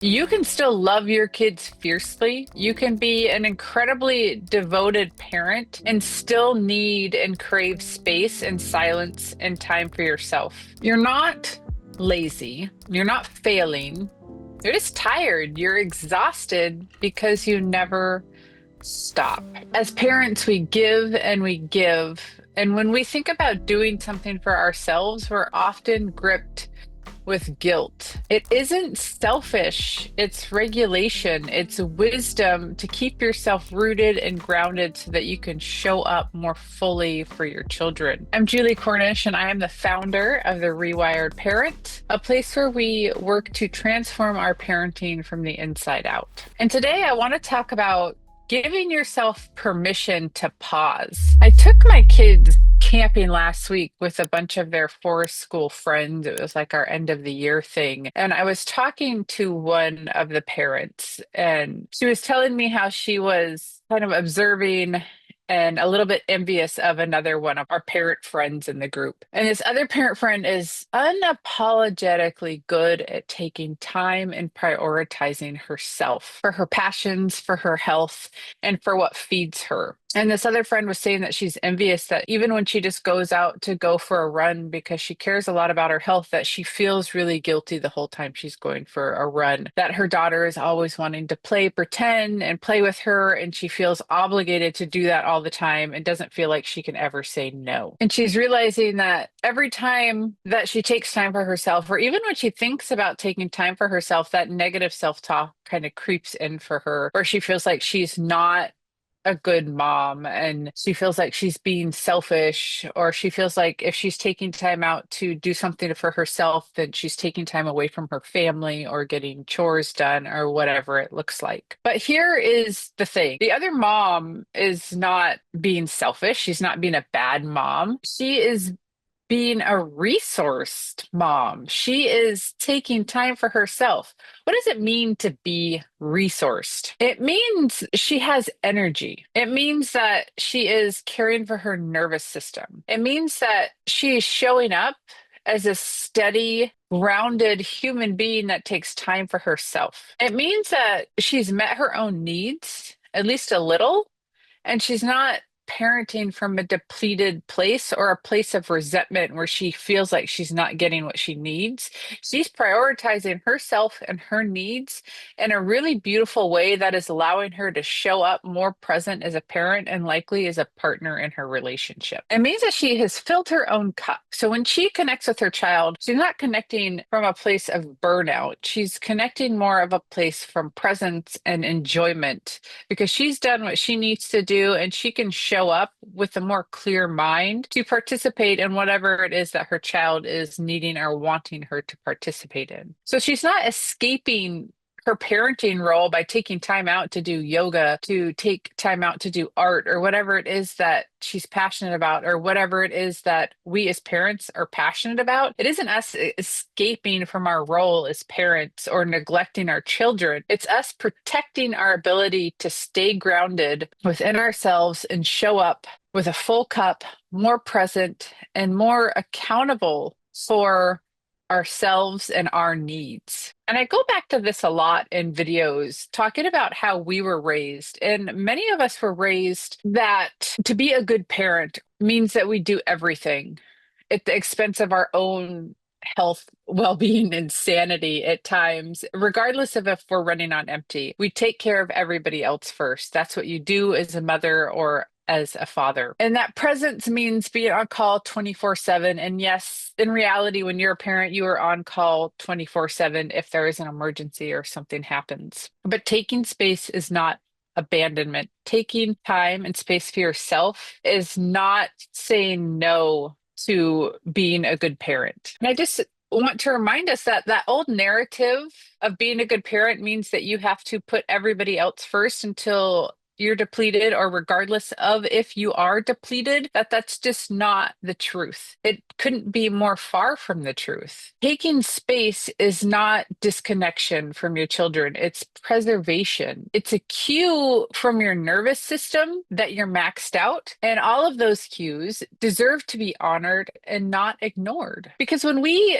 You can still love your kids fiercely. You can be an incredibly devoted parent and still need and crave space and silence and time for yourself. You're not lazy. You're not failing. You're just tired. You're exhausted because you never stop. As parents, we give and we give. And when we think about doing something for ourselves, we're often gripped with guilt. It isn't selfish, it's regulation, it's wisdom to keep yourself rooted and grounded so that you can show up more fully for your children. I'm Julie Cornish, and I am the founder of The Rewired Parent, a place where we work to transform our parenting from the inside out. And today I want to talk about giving yourself permission to pause. I took my kids camping last week with a bunch of their forest school friends. It was like our end of the year thing. And I was talking to one of the parents, and she was telling me how she was kind of observing and a little bit envious of another one of our parent friends in the group. And this other parent friend is unapologetically good at taking time and prioritizing herself for her passions, for her health, and for what feeds her. And this other friend was saying that she's envious that even when she just goes out to go for a run because she cares a lot about her health, that she feels really guilty the whole time she's going for a run, that her daughter is always wanting to play pretend and play with her, and she feels obligated to do that all the time and doesn't feel like she can ever say no. And she's realizing that every time that she takes time for herself, or even when she thinks about taking time for herself, that negative self-talk kind of creeps in for her, or she feels like she's not a good mom and she feels like she's being selfish, or she feels like if she's taking time out to do something for herself, then she's taking time away from her family or getting chores done or whatever it looks like. But here is the thing. The other mom is not being selfish. She's not being a bad mom. She is being a resourced mom. She is taking time for herself. What does it mean to be resourced? It means she has energy. It means that she is caring for her nervous system. It means that she is showing up as a steady, grounded human being that takes time for herself. It means that she's met her own needs, at least a little, and she's not parenting from a depleted place or a place of resentment where she feels like she's not getting what she needs. She's prioritizing herself and her needs in a really beautiful way that is allowing her to show up more present as a parent and likely as a partner in her relationship. It means that she has filled her own cup. So when she connects with her child, she's not connecting from a place of burnout. She's connecting more of a place from presence and enjoyment because she's done what she needs to do and she can show up with a more clear mind to participate in whatever it is that her child is needing or wanting her to participate in. So she's not escaping her parenting role by taking time out to do yoga, to take time out to do art, or whatever it is that she's passionate about, or whatever it is that we as parents are passionate about. It isn't us escaping from our role as parents or neglecting our children. It's us protecting our ability to stay grounded within ourselves and show up with a full cup, more present, and more accountable for ourselves and our needs. And I go back to this a lot in videos, talking about how we were raised. And many of us were raised that to be a good parent means that we do everything at the expense of our own health, well-being, and sanity at times, regardless of if we're running on empty. We take care of everybody else first. That's what you do as a mother or as a father. And that presence means being on call 24/7. And yes, in reality, when you're a parent, you are on call 24/7 if there is an emergency or something happens. But taking space is not abandonment. Taking time and space for yourself is not saying no to being a good parent. And I just want to remind us that that old narrative of being a good parent means that you have to put everybody else first until you're depleted, or regardless of if you are depleted, that's just not the truth. It couldn't be more far from the truth. Taking space is not disconnection from your children, it's preservation. It's a cue from your nervous system that you're maxed out, and all of those cues deserve to be honored and not ignored. Because when we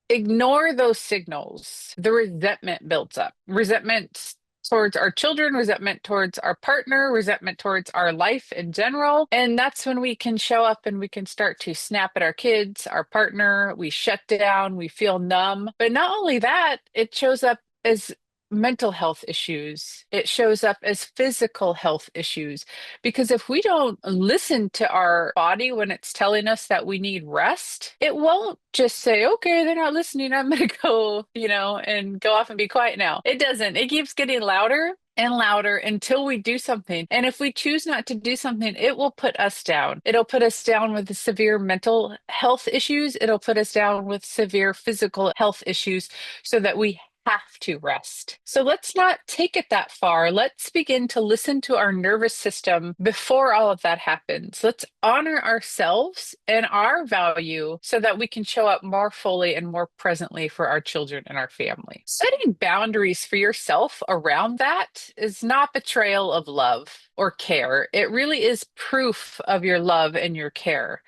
ignore those signals, the resentment builds up. Resentment towards our children, resentment towards our partner, resentment towards our life in general. And that's when we can show up and we can start to snap at our kids, our partner. We shut down, we feel numb. But not only that, it shows up as mental health issues. It shows up as physical health issues. Because if we don't listen to our body when it's telling us that we need rest, it won't just say, okay, they're not listening. I'm going to go, and go off and be quiet now. It doesn't. It keeps getting louder and louder until we do something. And if we choose not to do something, it will put us down. It'll put us down with the severe mental health issues. It'll put us down with severe physical health issues so that we have to rest. So let's not take it that far. Let's begin to listen to our nervous system before all of that happens. Let's honor ourselves and our value so that we can show up more fully and more presently for our children and our family. Setting boundaries for yourself around that is not betrayal of love or care. It really is proof of your love and your care.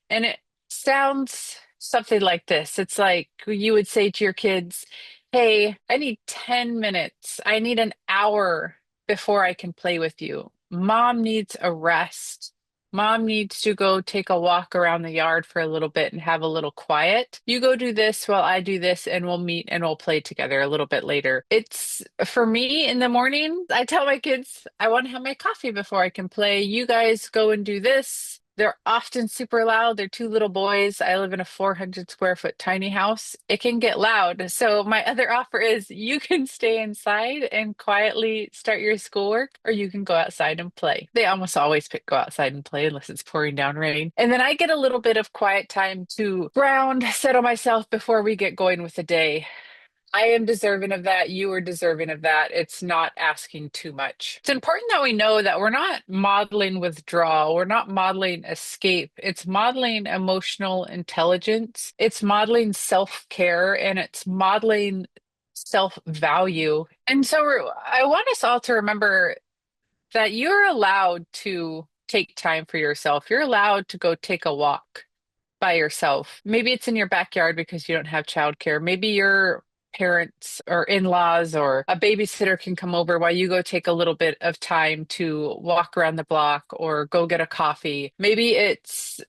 And it sounds something like this. It's like you would say to your kids, hey, I need 10 minutes. I need an hour before I can play with you. Mom needs a rest. Mom needs to go take a walk around the yard for a little bit and have a little quiet. You go do this while I do this, and we'll meet and we'll play together a little bit later. It's for me in the morning, I tell my kids, I want to have my coffee before I can play. You guys go and do this. They're often super loud. They're two little boys. I live in a 400 square foot tiny house. It can get loud. So my other offer is you can stay inside and quietly start your schoolwork, or you can go outside and play. They almost always pick go outside and play unless it's pouring down rain. And then I get a little bit of quiet time to ground, settle myself before we get going with the day. I am deserving of that. You are deserving of that. It's not asking too much. It's important that we know that we're not modeling withdrawal. We're not modeling escape. It's modeling emotional intelligence. It's modeling self-care, and it's modeling self-value. And so I want us all to remember that you're allowed to take time for yourself. You're allowed to go take a walk by yourself. Maybe it's in your backyard because you don't have childcare. Maybe your parents or in-laws or a babysitter can come over while you go take a little bit of time to walk around the block or go get a coffee. Maybe it's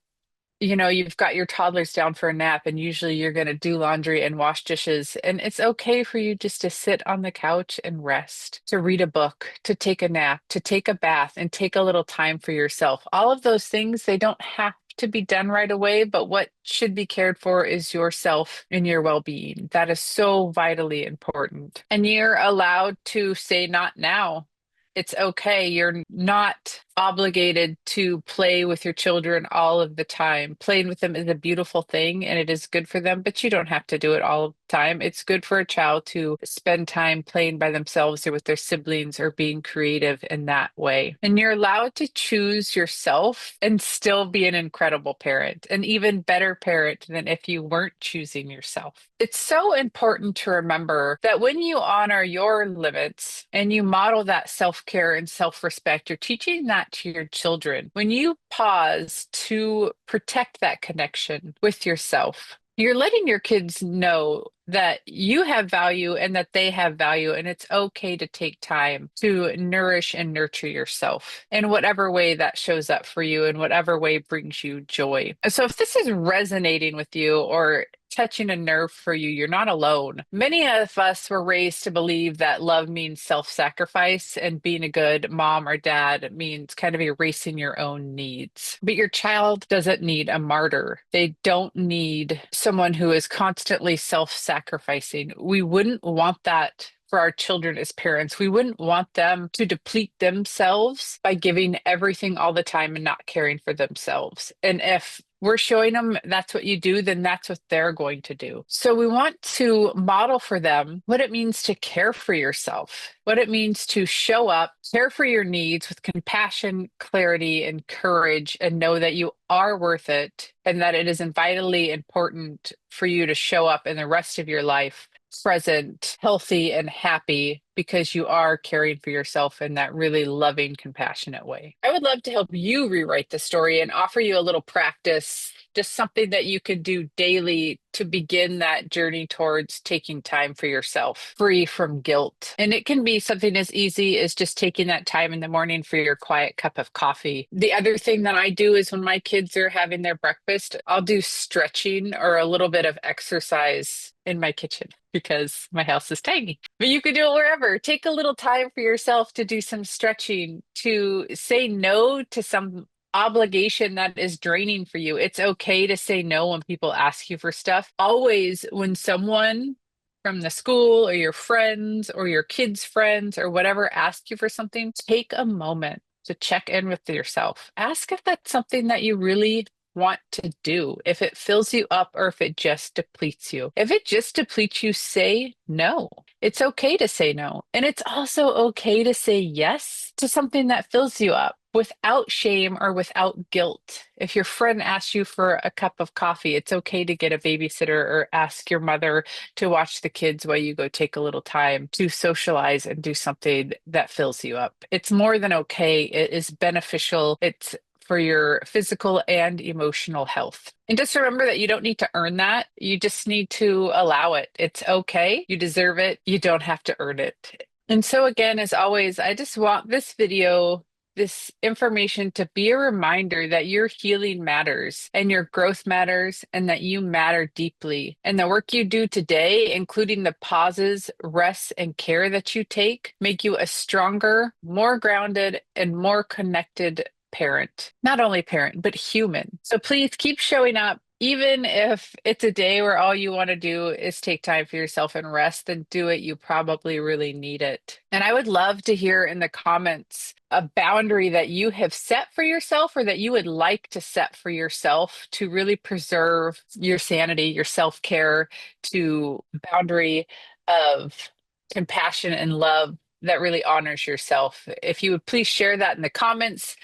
you've got your toddlers down for a nap, and usually you're going to do laundry and wash dishes. And it's okay for you just to sit on the couch and rest, to read a book, to take a nap, to take a bath, and take a little time for yourself. All of those things, they don't have to be done right away, but what should be cared for is yourself and your well-being. That is so vitally important. And you're allowed to say not now. It's okay. You're not obligated to play with your children all of the time. Playing with them is a beautiful thing and it is good for them, but you don't have to do it all the time. It's good for a child to spend time playing by themselves or with their siblings or being creative in that way. And you're allowed to choose yourself and still be an incredible parent, an even better parent than if you weren't choosing yourself. It's so important to remember that when you honor your limits and you model that self-care and self-respect, you're teaching that to your children. When you pause to protect that connection with yourself, you're letting your kids know that you have value and that they have value, and it's okay to take time to nourish and nurture yourself in whatever way that shows up for you, in whatever way brings you joy. So if this is resonating with you or touching a nerve for you, you're not alone. Many of us were raised to believe that love means self-sacrifice, and being a good mom or dad means kind of erasing your own needs. But your child doesn't need a martyr. They don't need someone who is constantly self-sacrificing. We wouldn't want that for our children as parents. We wouldn't want them to deplete themselves by giving everything all the time and not caring for themselves. And if we're showing them that's what you do, then that's what they're going to do. So we want to model for them what it means to care for yourself, what it means to show up, care for your needs with compassion, clarity, and courage, and know that you are worth it and that it is vitally important for you to show up in the rest of your life present, healthy, and happy because you are caring for yourself in that really loving, compassionate way. I would love to help you rewrite the story and offer you a little practice, just something that you could do daily to begin that journey towards taking time for yourself, free from guilt. And it can be something as easy as just taking that time in the morning for your quiet cup of coffee. The other thing that I do is when my kids are having their breakfast, I'll do stretching or a little bit of exercise in my kitchen because my house is tiny. But you could do it wherever. Take a little time for yourself to do some stretching, to say no to some obligation that is draining for you. It's okay to say no when people ask you for stuff. Always, when someone from the school or your friends or your kids' friends or whatever ask you for something, take a moment to check in with yourself. Ask if that's something that you really want to do, if it fills you up or if it just depletes you. If it just depletes you, say no. It's okay to say no. And it's also okay to say yes to something that fills you up without shame or without guilt. If your friend asks you for a cup of coffee, it's okay to get a babysitter or ask your mother to watch the kids while you go take a little time to socialize and do something that fills you up. It's more than okay. It is beneficial. It's for your physical and emotional health. And just remember that you don't need to earn that. You just need to allow it. It's okay. You deserve it. You don't have to earn it. And so, again, as always, I just want this video, this information to be a reminder that your healing matters and your growth matters and that you matter deeply. And the work you do today, including the pauses, rests, and care that you take, make you a stronger, more grounded, and more connected parent. Not only parent, but human. So please keep showing up. Even if it's a day where all you want to do is take time for yourself and rest, then do it. You probably really need it. And I would love to hear in the comments a boundary that you have set for yourself or that you would like to set for yourself to really preserve your sanity, your self-care, to boundary of compassion and love that really honors yourself. If you would please share that in the comments,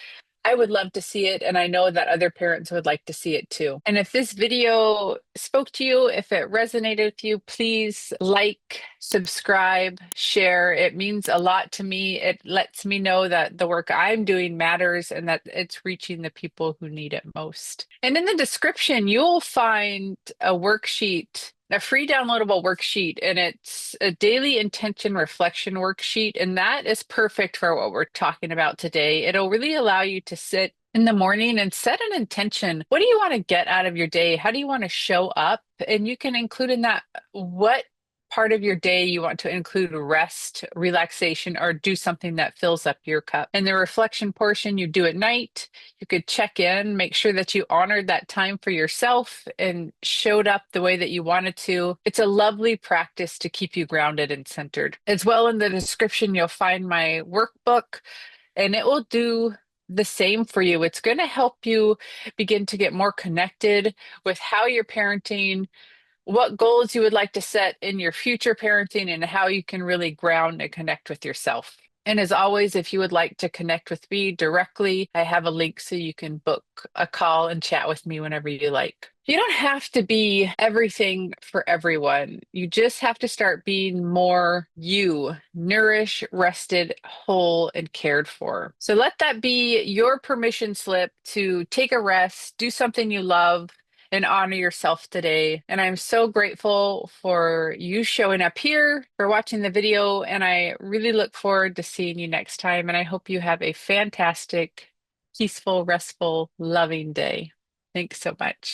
I would love to see it, and I know that other parents would like to see it too. And if this video spoke to you, if it resonated with you, please like, subscribe, share. It means a lot to me. It lets me know that the work I'm doing matters and that it's reaching the people who need it most. And in the description, you'll find a worksheet, a free downloadable worksheet, and it's a daily intention reflection worksheet. And that is perfect for what we're talking about today. It'll really allow you to sit in the morning and set an intention. What do you want to get out of your day? How do you want to show up? And you can include in that what part of your day you want to include rest, relaxation, or do something that fills up your cup. And the reflection portion you do at night, you could check in, make sure that you honored that time for yourself and showed up the way that you wanted to. It's a lovely practice to keep you grounded and centered. As well, in the description, you'll find my workbook, and it will do the same for you. It's going to help you begin to get more connected with how you're parenting, what goals you would like to set in your future parenting, and how you can really ground and connect with yourself. And as always, if you would like to connect with me directly, I have a link so you can book a call and chat with me whenever you like. You don't have to be everything for everyone. You just have to start being more you, nourished, rested, whole, and cared for. So let that be your permission slip to take a rest, do something you love, and honor yourself today. And I'm so grateful for you showing up here, for watching the video, and I really look forward to seeing you next time. And I hope you have a fantastic, peaceful, restful, loving day. Thanks so much.